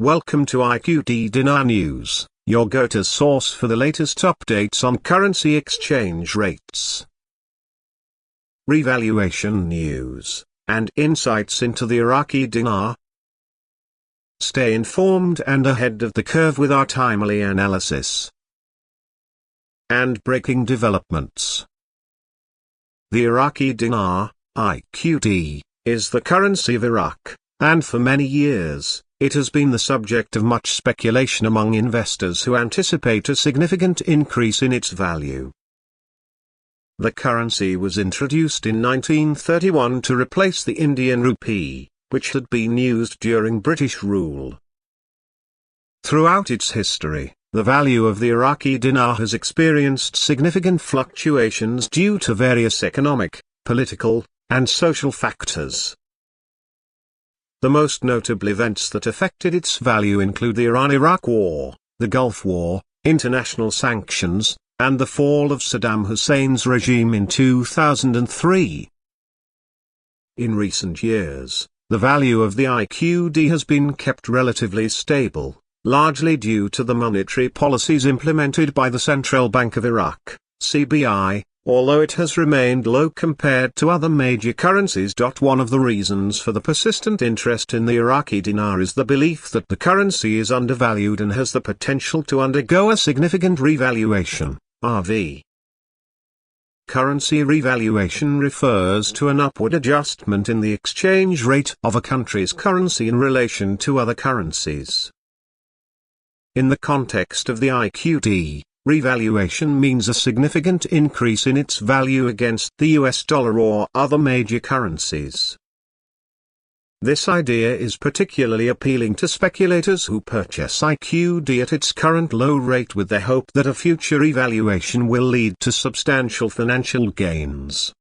Welcome to IQD DINAR News, your go-to source for the latest updates on currency exchange rates, revaluation news, and insights into the Iraqi dinar. Stay informed and ahead of the curve with our timely analysis and breaking developments. The Iraqi dinar, IQD, is the currency of Iraq, and for many years, it has been the subject of much speculation among investors who anticipate a significant increase in its value. The currency was introduced in 1931 to replace the Indian rupee, which had been used during British rule. Throughout its history, the value of the Iraqi dinar has experienced significant fluctuations due to various economic, political, and social factors. The most notable events that affected its value include the Iran-Iraq War, the Gulf War, international sanctions, and the fall of Saddam Hussein's regime in 2003. In recent years, the value of the IQD has been kept relatively stable, largely due to the monetary policies implemented by the Central Bank of Iraq, CBI, although it has remained low compared to other major currencies. One of the reasons for the persistent interest in the Iraqi dinar is the belief that the currency is undervalued and has the potential to undergo a significant revaluation, RV. Currency revaluation refers to an upward adjustment in the exchange rate of a country's currency in relation to other currencies. In the context of the IQD, revaluation means a significant increase in its value against the US dollar or other major currencies. This idea is particularly appealing to speculators who purchase IQD at its current low rate with the hope that a future revaluation will lead to substantial financial gains.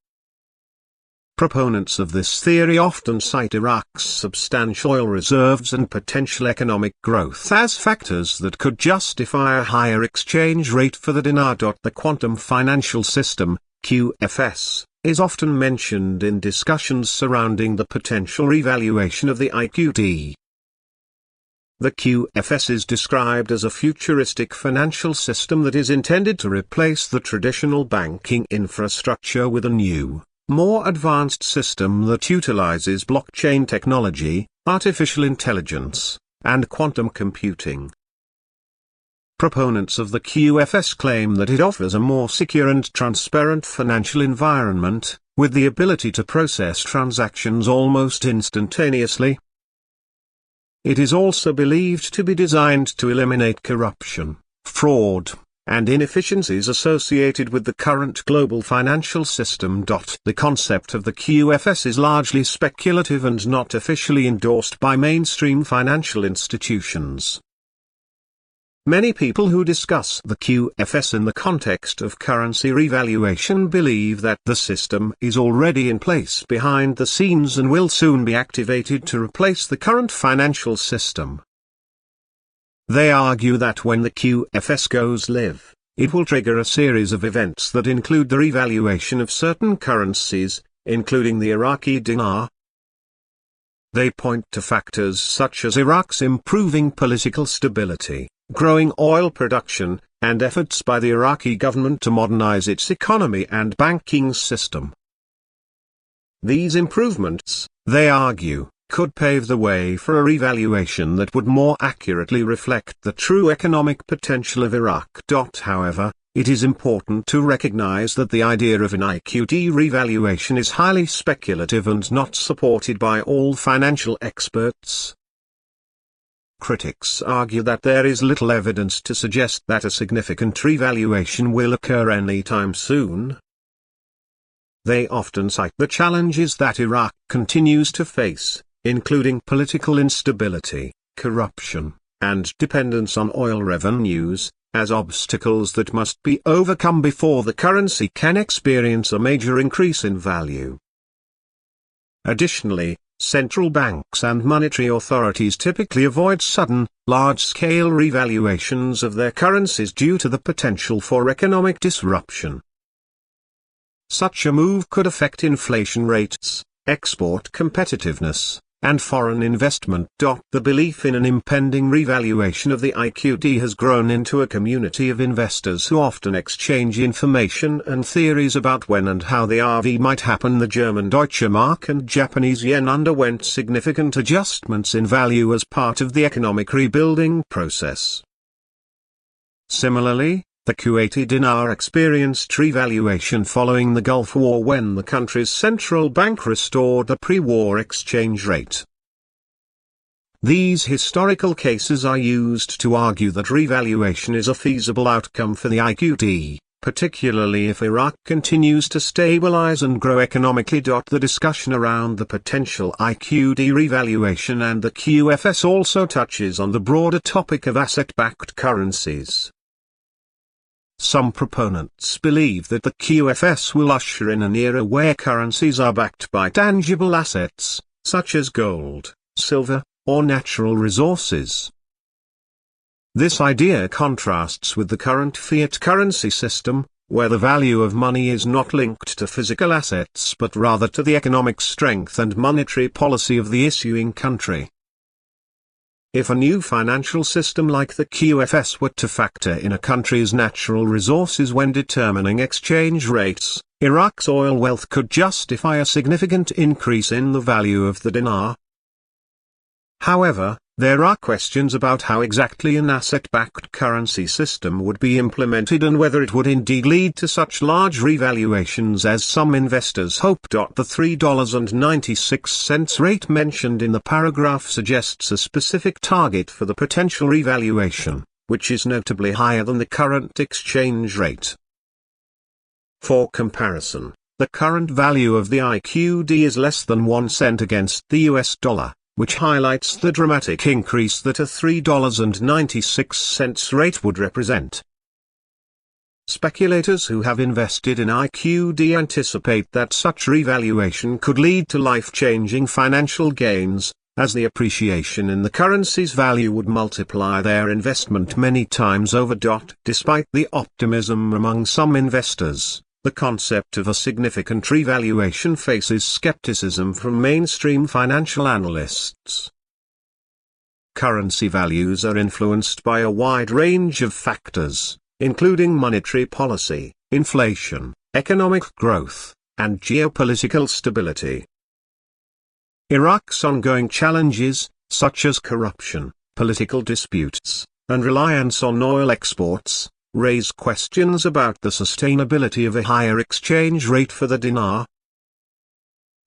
Proponents of this theory often cite Iraq's substantial oil reserves and potential economic growth as factors that could justify a higher exchange rate for the dinar. The quantum financial system, QFS, is often mentioned in discussions surrounding the potential revaluation of the IQD. The QFS is described as a futuristic financial system that is intended to replace the traditional banking infrastructure with a new, more advanced system that utilizes blockchain technology, artificial intelligence, and quantum computing. Proponents of the QFS claim that it offers a more secure and transparent financial environment, with the ability to process transactions almost instantaneously. It is also believed to be designed to eliminate corruption, fraud, and inefficiencies associated with the current global financial system. The concept of the QFS is largely speculative and not officially endorsed by mainstream financial institutions. Many people who discuss the QFS in the context of currency revaluation believe that the system is already in place behind the scenes and will soon be activated to replace the current financial system. They argue that when the QFS goes live, it will trigger a series of events that include the revaluation of certain currencies, including the Iraqi dinar. They point to factors such as Iraq's improving political stability, growing oil production, and efforts by the Iraqi government to modernize its economy and banking system. These improvements, they argue, could pave the way for a revaluation that would more accurately reflect the true economic potential of Iraq. However, it is important to recognize that the idea of an IQD revaluation is highly speculative and not supported by all financial experts. Critics argue that there is little evidence to suggest that a significant revaluation will occur anytime soon. They often cite the challenges that Iraq continues to face, including political instability, corruption, and dependence on oil revenues, as obstacles that must be overcome before the currency can experience a major increase in value. Additionally, central banks and monetary authorities typically avoid sudden, large-scale revaluations of their currencies due to the potential for economic disruption. Such a move could affect inflation rates, export competitiveness, and foreign investment. The belief in an impending revaluation of the IQD has grown into a community of investors who often exchange information and theories about when and how the RV might happen. The German Deutsche Mark and Japanese yen underwent significant adjustments in value as part of the economic rebuilding process. Similarly, the Kuwaiti dinar experienced revaluation following the Gulf War when the country's central bank restored the pre-war exchange rate. These historical cases are used to argue that revaluation is a feasible outcome for the IQD, particularly if Iraq continues to stabilize and grow economically. The discussion around the potential IQD revaluation and the QFS also touches on the broader topic of asset-backed currencies. Some proponents believe that the QFS will usher in an era where currencies are backed by tangible assets, such as gold, silver, or natural resources. This idea contrasts with the current fiat currency system, where the value of money is not linked to physical assets but rather to the economic strength and monetary policy of the issuing country. If a new financial system like the QFS were to factor in a country's natural resources when determining exchange rates, Iraq's oil wealth could justify a significant increase in the value of the dinar. However, there are questions about how exactly an asset-backed currency system would be implemented and whether it would indeed lead to such large revaluations as some investors hope. The $3.96 rate mentioned in the paragraph suggests a specific target for the potential revaluation, which is notably higher than the current exchange rate. For comparison, the current value of the IQD is less than 1 cent against the US dollar, which highlights the dramatic increase that a $3.96 rate would represent. Speculators who have invested in IQD anticipate that such revaluation could lead to life-changing financial gains, as the appreciation in the currency's value would multiply their investment many times over. Despite the optimism among some investors, the concept of a significant revaluation faces skepticism from mainstream financial analysts. Currency values are influenced by a wide range of factors, including monetary policy, inflation, economic growth, and geopolitical stability. Iraq's ongoing challenges, such as corruption, political disputes, and reliance on oil exports, raise questions about the sustainability of a higher exchange rate for the dinar.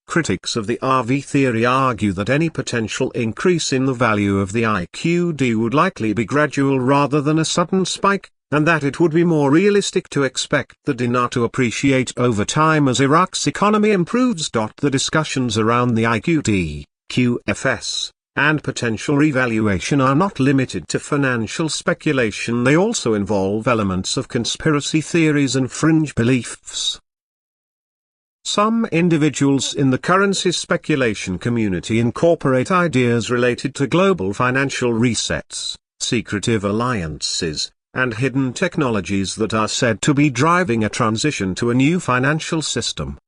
Critics of the RV theory argue that any potential increase in the value of the IQD would likely be gradual rather than a sudden spike, and that it would be more realistic to expect the dinar to appreciate over time as Iraq's economy improves. The discussions around the IQD, QFS, and potential revaluation are not limited to financial speculation. They also involve elements of conspiracy theories and fringe beliefs. Some individuals in the currency speculation community incorporate ideas related to global financial resets, secretive alliances, and hidden technologies that are said to be driving a transition to a new financial system.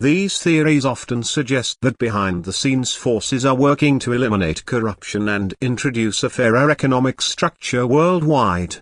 These theories often suggest that behind-the-scenes forces are working to eliminate corruption and introduce a fairer economic structure worldwide.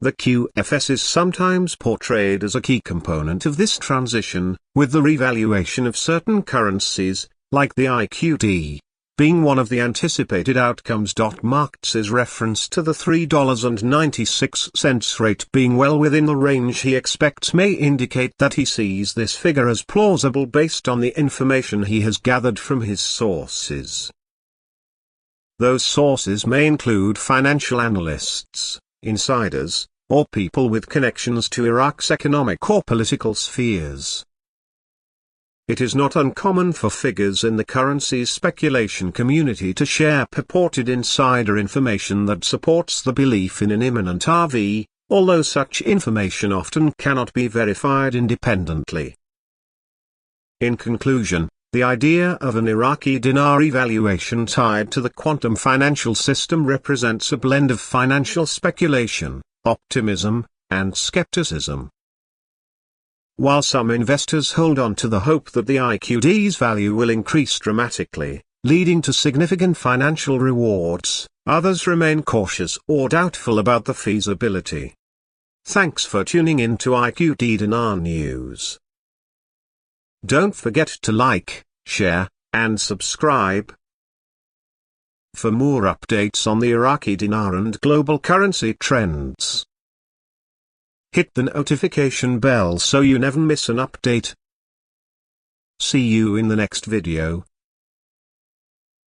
The QFS is sometimes portrayed as a key component of this transition, with the revaluation of certain currencies, like the IQD, being one of the anticipated outcomes. Marx's reference to the $3.96 rate being well within the range he expects may indicate that he sees this figure as plausible based on the information he has gathered from his sources. Those sources may include financial analysts, insiders, or people with connections to Iraq's economic or political spheres. It is not uncommon for figures in the currency speculation community to share purported insider information that supports the belief in an imminent RV, although such information often cannot be verified independently. In conclusion, the idea of an Iraqi dinar evaluation tied to the quantum financial system represents a blend of financial speculation, optimism, and skepticism. While some investors hold on to the hope that the IQD's value will increase dramatically, leading to significant financial rewards, others remain cautious or doubtful about the feasibility. Thanks for tuning in to IQD Dinar News. Don't forget to like, share, and subscribe. For more updates on the Iraqi dinar and global currency trends, hit the notification bell so you never miss an update. See you in the next video.